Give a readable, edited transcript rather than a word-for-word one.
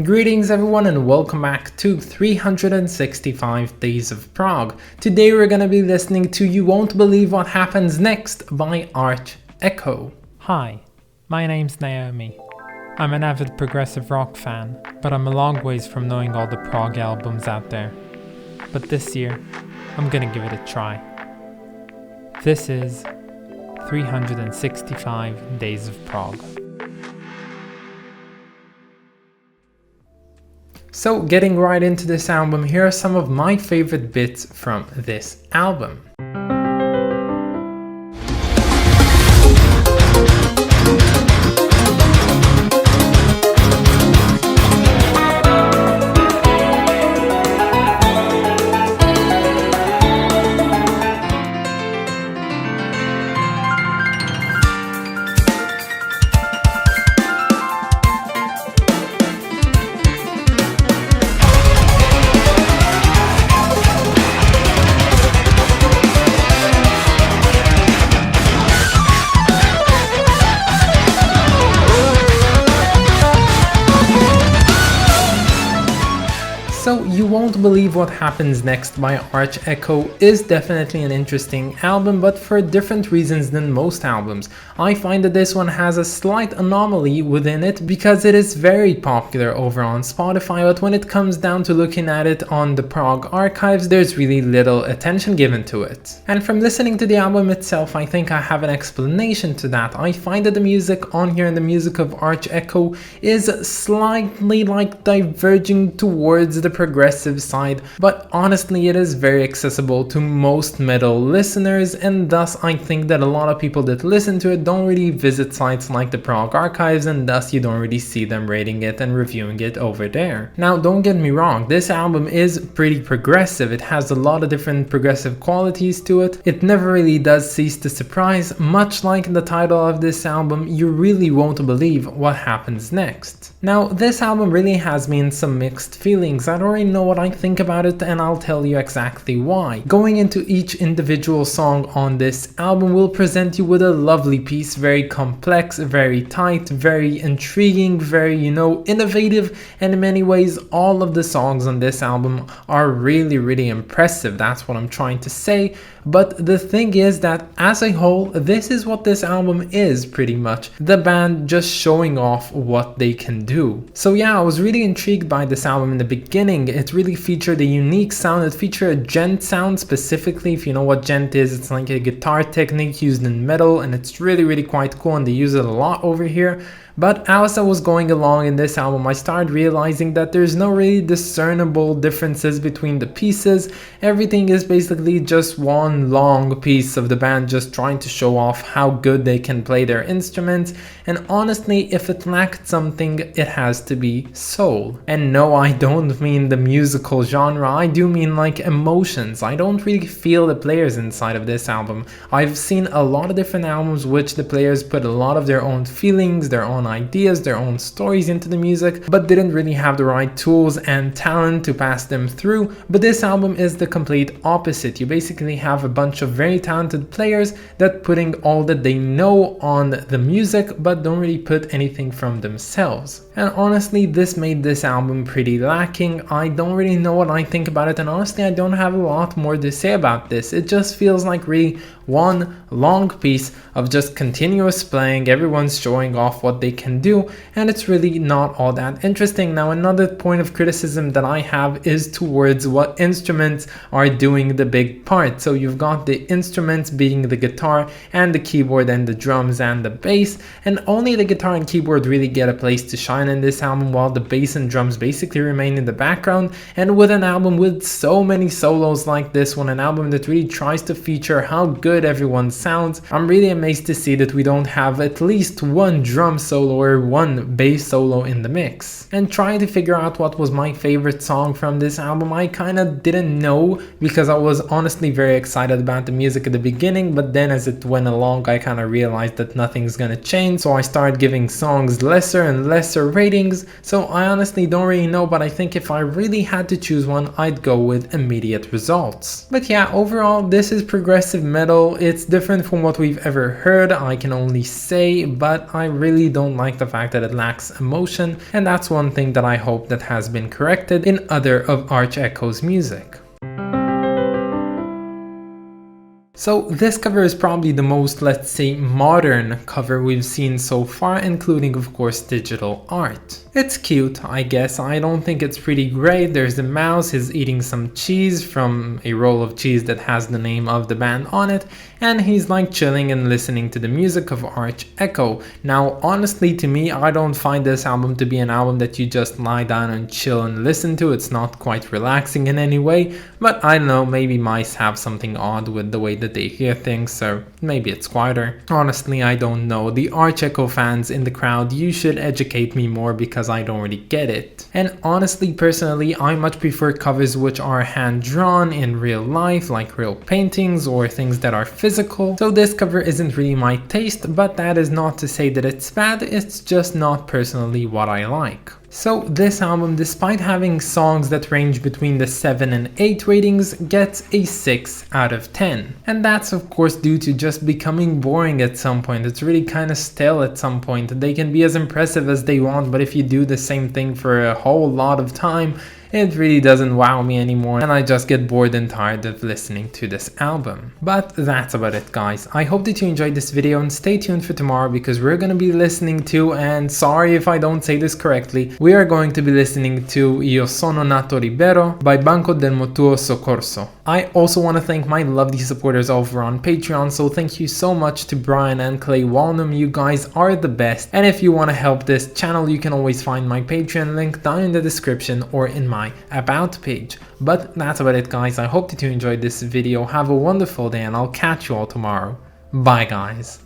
Greetings everyone and welcome back to 365 Days of Prog. Today we're gonna be listening to You Won't Believe What Happens Next by Arch Echo. Hi, my name's Naomi. I'm an avid progressive rock fan, but I'm a long ways from knowing all the prog albums out there. But this year, I'm gonna give it a try. This is 365 Days of Prog. So getting right into this album, here are some of my favorite bits from this album. So You Won't Believe What Happens Next by Arch Echo is definitely an interesting album, but for different reasons than most albums. I find that this one has a slight anomaly within it because it is very popular over on Spotify, but when it comes down to looking at it on the Prog archives, there's really little attention given to it. And from listening to the album itself, I think I have an explanation to that. I find that the music on here and the music of Arch Echo is slightly diverging towards the progressive side, but honestly it is very accessible to most metal listeners, and thus I think that a lot of people that listen to it don't really visit sites like the Prog archives, and thus you don't really see them rating it and reviewing it over there. Now don't get me wrong, this album is pretty progressive. It has a lot of different progressive qualities to it. It never really does cease to surprise. Much like the title of this album, you really won't believe what happens next. Now this album really has me in some mixed feelings. I don't already know what I think about it, and I'll tell you exactly why. Going into each individual song on this album will present you with a lovely piece, very complex, very tight, very intriguing, very, innovative, and in many ways all of the songs on this album are really impressive. That's what I'm trying to say. But the thing is that as a whole, this is what this album is pretty much. The band just showing off what they can do. So yeah, I was really intrigued by this album in the beginning. It really featured a unique sound. It featured a djent sound specifically. If you know what djent is, it's like a guitar technique used in metal, and it's really quite cool, and they use it a lot over here. But as I was going along in this album, I started realizing that there's no really discernible differences between the pieces. Everything is basically just one long piece of the band just trying to show off how good they can play their instruments. And honestly, if it lacked something, it has to be soul. And no, I don't mean the musical genre, I do mean like emotions. I don't really feel the players inside of this album. I've seen a lot of different albums which the players put a lot of their own feelings, their own ideas, their own stories into the music, but didn't really have the right tools and talent to pass them through. But this album is the complete opposite. You basically have a bunch of very talented players that putting all that they know on the music, but don't really put anything from themselves. And honestly, this made this album pretty lacking. I don't really know what I think about it, and honestly I don't have a lot more to say about this. It just feels like really one long piece of just continuous playing. Everyone's showing off what they can do, and it's really not all that interesting. Now another point of criticism that I have is towards what instruments are doing the big part. So you've got the instruments being the guitar and the keyboard and the drums and the bass, and only the guitar and keyboard really get a place to shine in this album, while the bass and drums basically remain in the background. And with an album with so many solos like this one, an album that really tries to feature how good everyone sounds, I'm really amazed to see that we don't have at least one drum solo or one bass solo in the mix. And trying to figure out what was my favorite song from this album, I kinda didn't know, because I was honestly very excited about the music at the beginning, but then as it went along I kinda realized that nothing's gonna change, so I started giving songs lesser and lesser ratings, so I honestly don't really know, but I think if I really had to choose one, I'd go with immediate results. But yeah, overall, this is progressive metal. It's different from what we've ever heard, I can only say, but I really don't like the fact that it lacks emotion, and that's one thing that I hope that has been corrected in other of Arch Echo's music. So this cover is probably the most, let's say, modern cover we've seen so far, including of course digital art. It's cute, I guess. I don't think it's pretty great. There's a mouse, he's eating some cheese from a roll of cheese that has the name of the band on it, and he's like chilling and listening to the music of Arch Echo. Now honestly, to me, I don't find this album to be an album that you just lie down and chill and listen to. It's not quite relaxing in any way, but I don't know, maybe mice have something odd with the way that they hear things, so maybe it's quieter. Honestly, I don't know. The Arch Echo fans in the crowd, you should educate me more because I don't really get it. And honestly, personally, I much prefer covers which are hand-drawn in real life, like real paintings or things that are physical. So this cover isn't really my taste, but that is not to say that it's bad, it's just not personally what I like. So this album, despite having songs that range between the 7 and 8 ratings, gets a 6 out of 10. And that's of course due to just becoming boring at some point. It's really kind of stale at some point. They can be as impressive as they want, but if you do the same thing for a whole lot of time, it really doesn't wow me anymore, and I just get bored and tired of listening to this album. But that's about it, guys. I hope that you enjoyed this video, and stay tuned for tomorrow because we're gonna be listening to, and sorry if I don't say this correctly, we are going to be listening to Io sono nato libero by Banco del Mutuo Soccorso. I also want to thank my lovely supporters over on Patreon, so thank you so much to Brian and Clay Walnum, you guys are the best. And if you want to help this channel, you can always find my Patreon link down in the description or in my about page. But that's about it, guys. I hope that you enjoyed this video. Have a wonderful day and I'll catch you all tomorrow. Bye, guys.